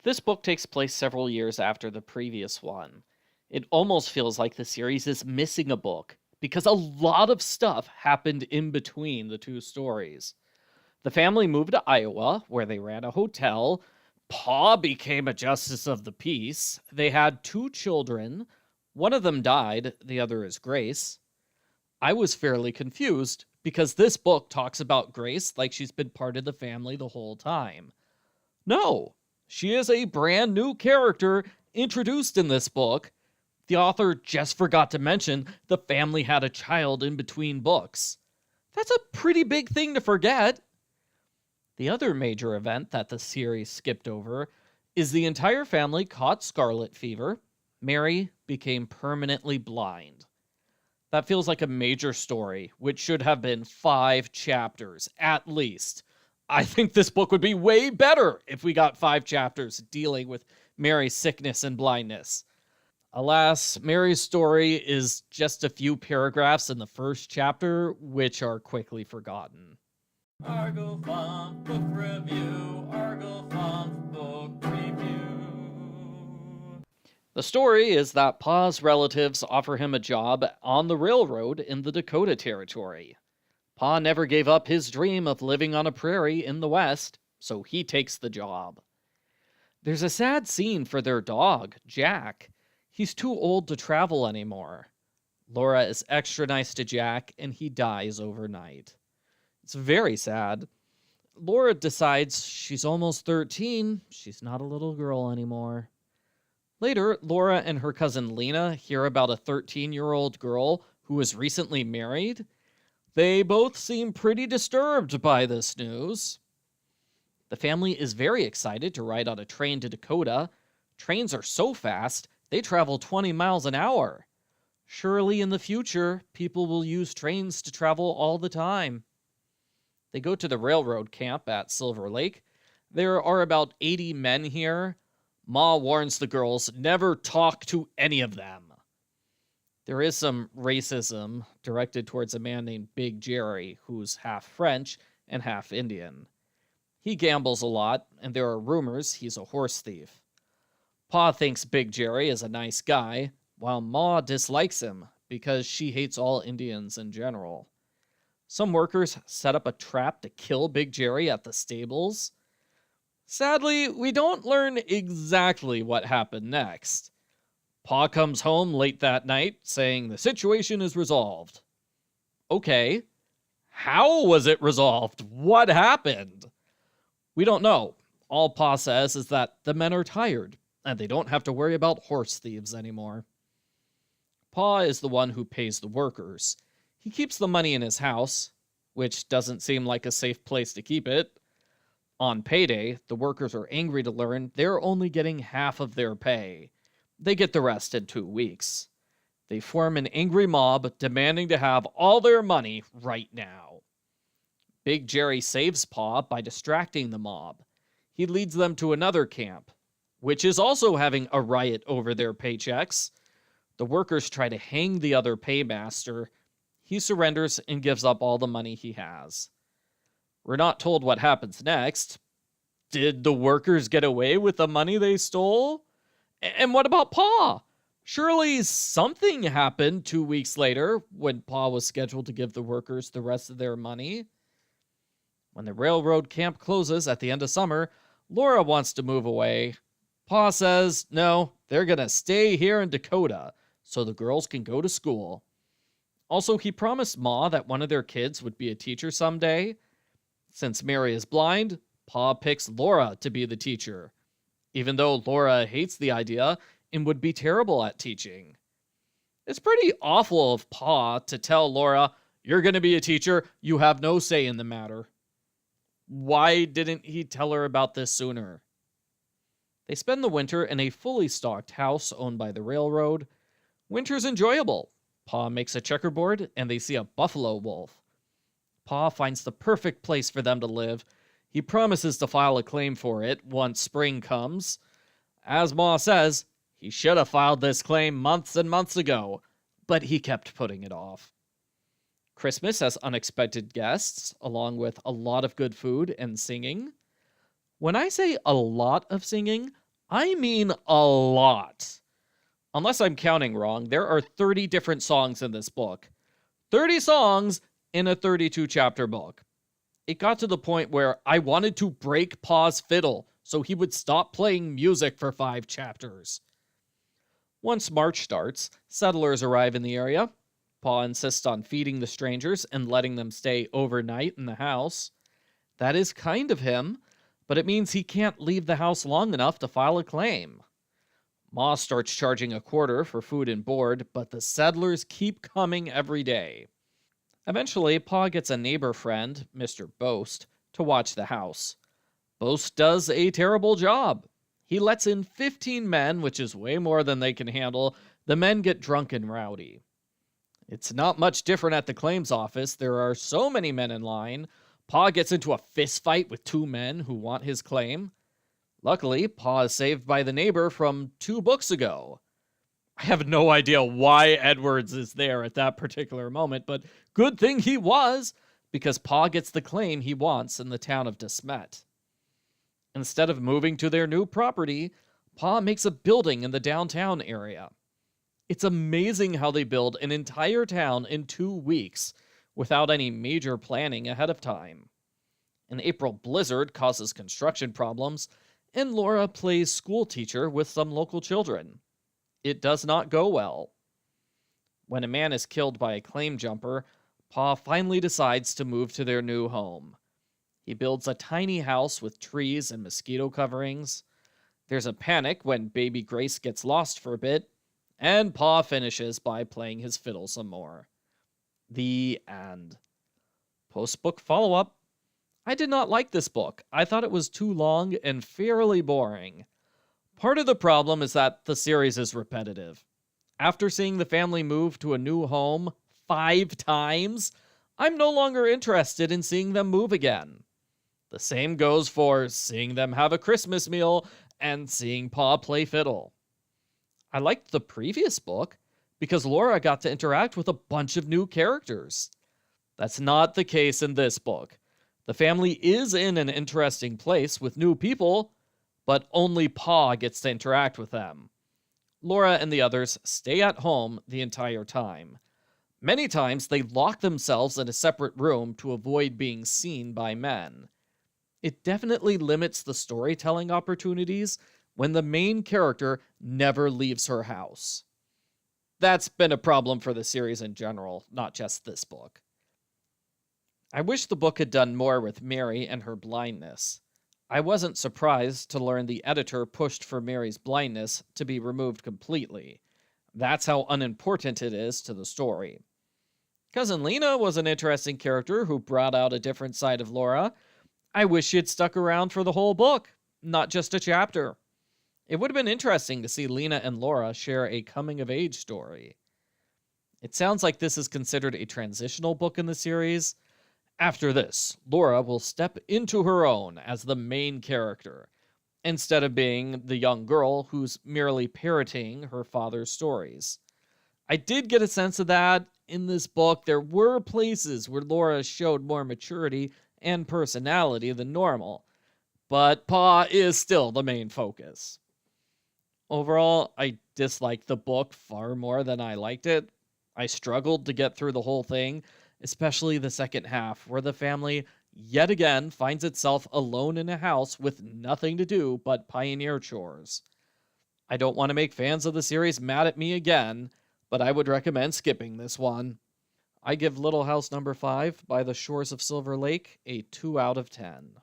This book takes place several years after the previous one. It almost feels like the series is missing a book because a lot of stuff happened in between the two stories. The family moved to Iowa, where they ran a hotel. Pa became a justice of the peace. They had two children. One of them died, the other is Grace. I was fairly confused because this book talks about Grace like she's been part of the family the whole time. No, she is a brand new character introduced in this book. The author just forgot to mention the family had a child in between books. That's a pretty big thing to forget. The other major event that the series skipped over is the entire family caught scarlet fever. Mary became permanently blind. That feels like a major story, which should have been 5 chapters, at least. I think this book would be way better if we got 5 chapters dealing with Mary's sickness and blindness. Alas, Mary's story is just a few paragraphs in the first chapter, which are quickly forgotten. Argo Funk Book Review, Argo Funk Book Review. The story is that Pa's relatives offer him a job on the railroad in the Dakota Territory. Pa never gave up his dream of living on a prairie in the West, so he takes the job. There's a sad scene for their dog, Jack. He's too old to travel anymore. Laura is extra nice to Jack, and he dies overnight. It's very sad. Laura decides she's almost 13. She's not a little girl anymore. Later, Laura and her cousin Lena hear about a 13-year-old girl who was recently married. They both seem pretty disturbed by this news. The family is very excited to ride on a train to Dakota. Trains are so fast, they travel 20 miles an hour. Surely in the future, people will use trains to travel all the time. They go to the railroad camp at Silver Lake. There are about 80 men here. Ma warns the girls never talk to any of them. There is some racism directed towards a man named Big Jerry, who's half French and half Indian. He gambles a lot, and there are rumors he's a horse thief. Pa thinks Big Jerry is a nice guy, while Ma dislikes him because she hates all Indians in general. Some workers set up a trap to kill Big Jerry at the stables. Sadly, we don't learn exactly what happened next. Pa comes home late that night saying the situation is resolved. Okay, how was it resolved? What happened? We don't know. All Pa says is that the men are tired and they don't have to worry about horse thieves anymore. Pa is the one who pays the workers. He keeps the money in his house, which doesn't seem like a safe place to keep it. On payday, the workers are angry to learn they're only getting half of their pay. They get the rest in 2 weeks. They form an angry mob demanding to have all their money right now. Big Jerry saves Pa by distracting the mob. He leads them to another camp, which is also having a riot over their paychecks. The workers try to hang the other paymaster. He surrenders and gives up all the money he has. We're not told what happens next. Did the workers get away with the money they stole? And what about Pa? Surely something happened 2 weeks later when Pa was scheduled to give the workers the rest of their money. When the railroad camp closes at the end of summer, Laura wants to move away. Pa says, no, they're going to stay here in Dakota so the girls can go to school. Also, he promised Ma that one of their kids would be a teacher someday. Since Mary is blind, Pa picks Laura to be the teacher, even though Laura hates the idea and would be terrible at teaching. It's pretty awful of Pa to tell Laura, you're going to be a teacher, you have no say in the matter. Why didn't he tell her about this sooner? They spend the winter in a fully stocked house owned by the railroad. Winter's enjoyable. Pa makes a checkerboard and they see a buffalo wolf. Pa finds the perfect place for them to live. He promises to file a claim for it once spring comes. As Ma says, he should have filed this claim months and months ago, but he kept putting it off. Christmas has unexpected guests, along with a lot of good food and singing. When I say a lot of singing, I mean a lot. Unless I'm counting wrong, there are 30 different songs in this book. 30 songs in a 32 chapter book. It got to the point where I wanted to break Pa's fiddle so he would stop playing music for 5 chapters. Once March starts, settlers arrive in the area. Pa insists on feeding the strangers and letting them stay overnight in the house. That is kind of him, but it means he can't leave the house long enough to file a claim. Ma starts charging a quarter for food and board, but the settlers keep coming every day. Eventually, Pa gets a neighbor friend, Mr. Boast, to watch the house. Boast does a terrible job. He lets in 15 men, which is way more than they can handle. The men get drunk and rowdy. It's not much different at the claims office. There are so many men in line. Pa gets into a fist fight with 2 men who want his claim. Luckily, Pa is saved by the neighbor from 2 books ago. I have no idea why Edwards is there at that particular moment, but good thing he was, because Pa gets the claim he wants in the town of Smet. Instead of moving to their new property, Pa makes a building in the downtown area. It's amazing how they build an entire town in 2 weeks without any major planning ahead of time. An April blizzard causes construction problems, and Laura plays school teacher with some local children. It does not go well. When a man is killed by a claim jumper, Pa finally decides to move to their new home. He builds a tiny house with trees and mosquito coverings. There's a panic when baby Grace gets lost for a bit, and Pa finishes by playing his fiddle some more. The end. Post-book follow-up. I did not like this book. I thought it was too long and fairly boring. Part of the problem is that the series is repetitive. After seeing the family move to a new home 5 times, I'm no longer interested in seeing them move again. The same goes for seeing them have a Christmas meal and seeing Pa play fiddle. I liked the previous book because Laura got to interact with a bunch of new characters. That's not the case in this book. The family is in an interesting place with new people, but only Pa gets to interact with them. Laura and the others stay at home the entire time. Many times they lock themselves in a separate room to avoid being seen by men. It definitely limits the storytelling opportunities when the main character never leaves her house. That's been a problem for the series in general, not just this book. I wish the book had done more with Mary and her blindness. I wasn't surprised to learn the editor pushed for Mary's blindness to be removed completely. That's how unimportant it is to the story. Cousin Lena was an interesting character who brought out a different side of Laura. I wish she had stuck around for the whole book, not just a chapter. It would have been interesting to see Lena and Laura share a coming-of-age story. It sounds like this is considered a transitional book in the series. After this, Laura will step into her own as the main character, instead of being the young girl who's merely parroting her father's stories. I did get a sense of that in this book. There were places where Laura showed more maturity and personality than normal, but Pa is still the main focus. Overall, I disliked the book far more than I liked it. I struggled to get through the whole thing, especially the second half, where the family yet again finds itself alone in a house with nothing to do but pioneer chores. I don't want to make fans of the series mad at me again, but I would recommend skipping this one. I give Little House Number 5 by the Shores of Silver Lake a 2 out of 10.